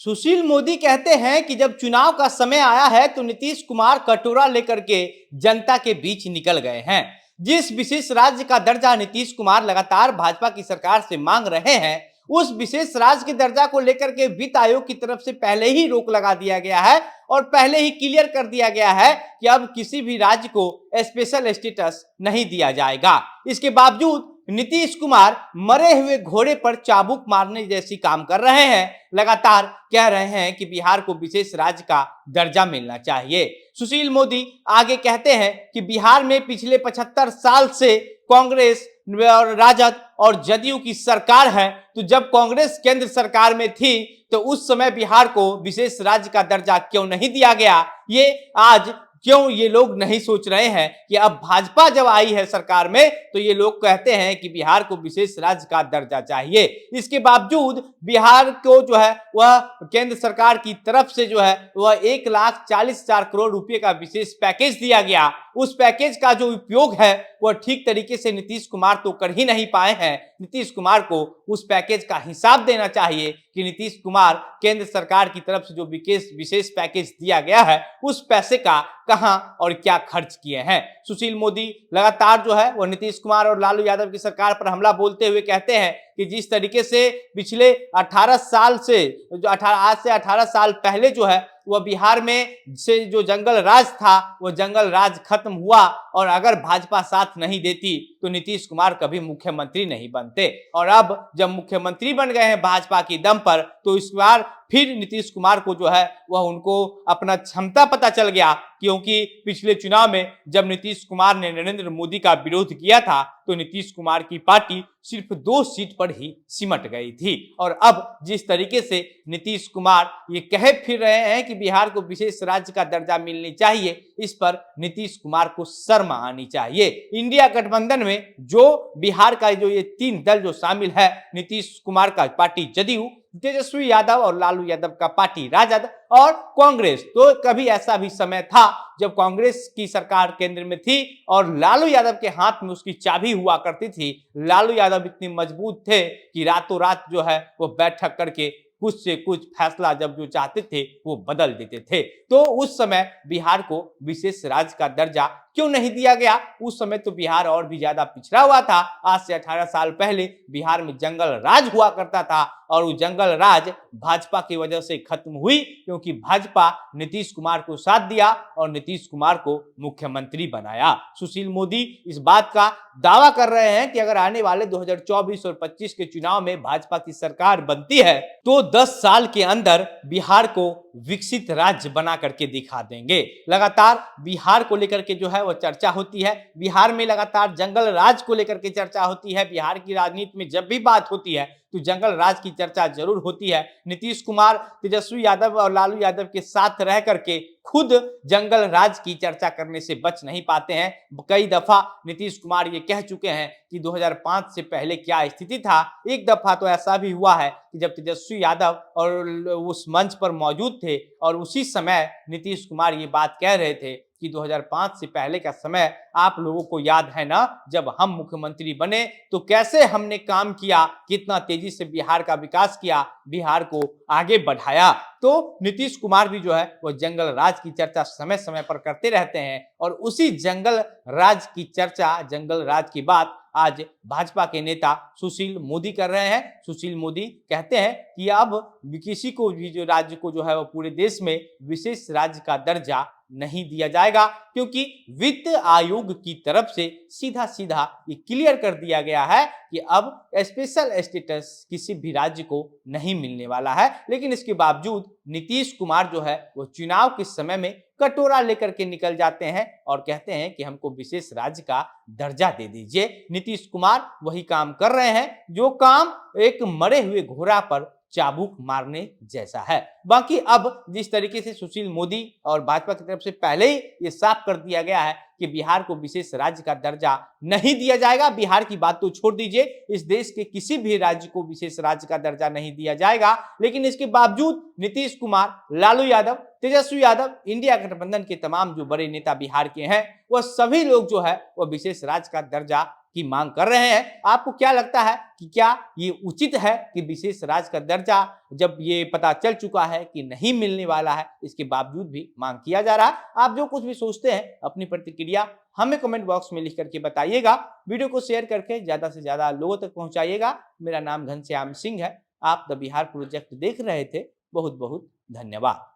सुशील मोदी कहते हैं कि जब चुनाव का समय आया है तो नीतीश कुमार कटोरा लेकर के जनता के बीच निकल गए हैं। जिस विशेष राज्य का दर्जा नीतीश कुमार लगातार भाजपा की सरकार से मांग रहे हैं, उस विशेष राज्य के दर्जा को लेकर के वित्त आयोग की तरफ से पहले ही रोक लगा दिया गया है और पहले ही क्लियर कर दिया गया है कि अब किसी भी राज्य को स्पेशल स्टेटस नहीं दिया जाएगा। इसके बावजूद नीतीश कुमार मरे हुए घोड़े पर चाबुक मारने जैसी काम कर रहे हैं। लगातार कह रहे हैं कि बिहार को विशेष राज्य का दर्जा मिलना चाहिए। सुशील मोदी आगे कहते हैं कि बिहार में पिछले 75 साल से कांग्रेस और राजद और जदयू की सरकार है, तो जब कांग्रेस केंद्र सरकार में थी तो उस समय बिहार को विशेष राज्य का दर्जा क्यों नहीं दिया गया? ये आज क्यों ये लोग नहीं सोच रहे हैं कि अब भाजपा जब आई है सरकार में तो ये लोग कहते हैं कि बिहार को विशेष राज्य का दर्जा चाहिए। इसके बावजूद बिहार को जो है वह केंद्र सरकार की तरफ से जो है वह 1,40,000 करोड़ रुपए का विशेष पैकेज दिया गया। उस पैकेज का जो उपयोग है वह ठीक तरीके से नीतीश कुमार तो कर ही नहीं पाए हैं। नीतीश कुमार को उस पैकेज का हिसाब देना चाहिए कि नीतीश कुमार केंद्र सरकार की तरफ से जो विशेष पैकेज दिया गया है उस पैसे का कहां और क्या खर्च किए हैं। सुशील मोदी लगातार जो है वह नीतीश कुमार और लालू यादव की सरकार पर हमला बोलते हुए कहते हैं कि जिस तरीके से पिछले 18 साल से जो आज से 18 साल पहले जो है वह बिहार में से जो जंगल राज था वह जंगल राज खत्म हुआ और अगर भाजपा साथ नहीं देती तो नीतीश कुमार कभी मुख्यमंत्री नहीं बनते। और अब जब मुख्यमंत्री बन गए हैं भाजपा की दम पर तो इस बार फिर नीतीश कुमार को जो है वह उनको अपना क्षमता पता चल गया, क्योंकि पिछले चुनाव में जब नीतीश कुमार ने नरेंद्र मोदी का विरोध किया था तो नीतीश कुमार की पार्टी सिर्फ 2 सीट पर ही सिमट गई थी। और अब जिस तरीके से नीतीश कुमार ये कहे फिर रहे हैं कि बिहार को विशेष राज्य का दर्जा मिलनी चाहिए, इस पर नीतीश कुमार को शर्म आनी चाहिए। इंडिया गठबंधन में जो बिहार का जो ये 3 दल जो शामिल है, नीतीश कुमार का पार्टी जदयू, तेजस्वी यादव और लालू यादव का पार्टी राजद और कांग्रेस, तो कभी ऐसा भी समय था जब कांग्रेस की सरकार केंद्र में थी और लालू यादव के हाथ में उसकी चाबी हुआ करती थी। लालू यादव इतने मजबूत थे कि रातों रात जो है वो बैठक करके कुछ से कुछ फैसला जब जो चाहते थे वो बदल देते थे। तो उस समय बिहार को विशेष राज्य का दर्जा क्यों नहीं दिया गया? उस समय तो बिहार और भी ज्यादा पिछड़ा हुआ था। आज से 18 साल पहले बिहार में जंगल राज हुआ करता था और वो जंगल राज भाजपा की वजह से खत्म हुई, क्योंकि भाजपा नीतीश कुमार को साथ दिया और नीतीश कुमार को मुख्यमंत्री बनाया। सुशील मोदी इस बात का दावा कर रहे हैं कि अगर आने वाले 2024 और 25 के चुनाव में भाजपा की सरकार बनती है तो 10 साल के अंदर बिहार को विकसित राज्य बना करके दिखा देंगे। लगातार बिहार को लेकर के जो है वो चर्चा होती है, बिहार में लगातार जंगल राज को लेकर के चर्चा होती है। बिहार की राजनीति में जब भी बात होती है तो जंगल राज की चर्चा जरूर होती है। नीतीश कुमार तेजस्वी यादव और लालू यादव के साथ रह करके खुद जंगल राज की चर्चा करने से बच नहीं पाते हैं। कई दफा नीतीश कुमार ये कह चुके हैं कि 2005 से पहले क्या स्थिति था। एक दफा तो ऐसा भी हुआ है कि जब तेजस्वी यादव और उस मंच पर मौजूद थे और उसी समय नीतीश कुमार ये बात कह रहे थे कि 2005 से पहले का समय आप लोगों को याद है ना, जब हम मुख्यमंत्री बने तो कैसे हमने काम किया, कितना तेजी से बिहार का विकास किया, बिहार को आगे बढ़ाया। तो नीतीश कुमार भी जो है वो जंगल राज की चर्चा समय समय पर करते रहते हैं और उसी जंगल राज की चर्चा, जंगल राज की बात आज भाजपा के नेता सुशील मोदी कर रहे हैं। सुशील मोदी कहते हैं कि अब किसी को भी जो राज्य को जो है वो पूरे देश में विशेष राज्य का दर्जा नहीं दिया जाएगा, क्योंकि वित्त आयोग की तरफ से सीधा सीधा ये क्लियर कर दिया गया है कि अब स्पेशल स्टेटस किसी भी राज्य को नहीं मिलने वाला है। लेकिन इसके बावजूद नीतीश कुमार जो है वो चुनाव के समय में कटोरा लेकर के निकल जाते हैं और कहते हैं कि हमको विशेष राज्य का दर्जा दे दीजिए। नीतीश कुमार वही काम कर रहे हैं जो काम एक मरे हुए घोड़ा पर चाबुक मारने जैसा है। बाकी अब जिस तरीके से सुशील मोदी और भाजपा की तरफ से पहले ही ये साफ कर दिया गया है कि बिहार को विशेष राज्य का दर्जा नहीं दिया जाएगा, बिहार की बात तो छोड़ दीजिए, इस देश के किसी भी राज्य को विशेष राज्य का दर्जा नहीं दिया जाएगा। लेकिन इसके बावजूद नीतीश कुमार, लालू यादव, तेजस्वी यादव, इंडिया गठबंधन के तमाम जो बड़े नेता बिहार के हैं वह सभी लोग जो है वह विशेष राज्य का दर्जा की मांग कर रहे हैं। आपको क्या लगता है कि क्या ये उचित है कि विशेष राज्य का दर्जा जब ये पता चल चुका है कि नहीं मिलने वाला है, इसके बावजूद भी मांग किया जा रहा है? आप जो कुछ भी सोचते हैं अपनी प्रतिक्रिया हमें कमेंट बॉक्स में लिख करके बताइएगा। वीडियो को शेयर करके ज्यादा से ज्यादा लोगों तक पहुंचाइएगा। मेरा नाम घनश्याम सिंह है। आप द बिहार प्रोजेक्ट देख रहे थे। बहुत बहुत धन्यवाद।